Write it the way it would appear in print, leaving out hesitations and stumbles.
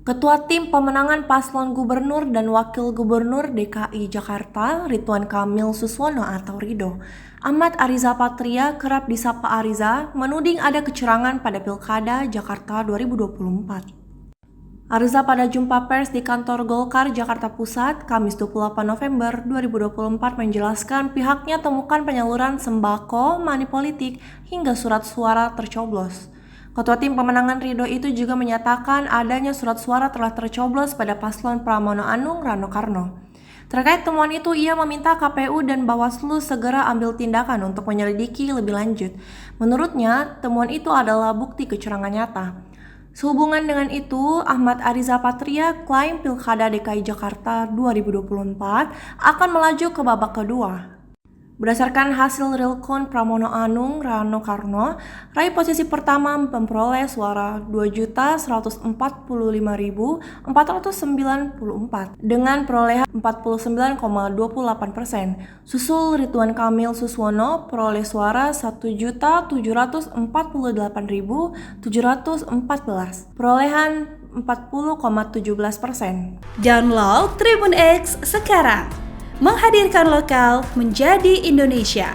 Ketua Tim Pemenangan Paslon Gubernur dan Wakil Gubernur DKI Jakarta, Ridwan Kamil Suswono atau Rido, Ahmad Ariza Patria, kerap disapa Ariza, menuding ada kecurangan pada Pilkada Jakarta 2024. Ariza pada jumpa pers di kantor Golkar Jakarta Pusat, Kamis 28 November 2024 menjelaskan pihaknya temukan penyaluran sembako, money politik, hingga surat suara tercoblos. Ketua Tim Pemenangan Rido itu juga menyatakan adanya surat suara telah tercoblos pada paslon Pramono Anung Rano Karno. Terkait temuan itu, ia meminta KPU dan Bawaslu segera ambil tindakan untuk menyelidiki lebih lanjut. Menurutnya, temuan itu adalah bukti kecurangan nyata. Sehubungan dengan itu, Ahmad Ariza Patria klaim Pilkada DKI Jakarta 2024 akan melaju ke babak kedua. Berdasarkan hasil realcon Pramono Anung Rano Karno, raih posisi pertama memperoleh suara 2.145.494 dengan perolehan 49,28%. Susul Ridwan Kamil Suswono peroleh suara 1.748.714, perolehan 40,17%. Download Tribun X sekarang. Menghadirkan lokal menjadi Indonesia.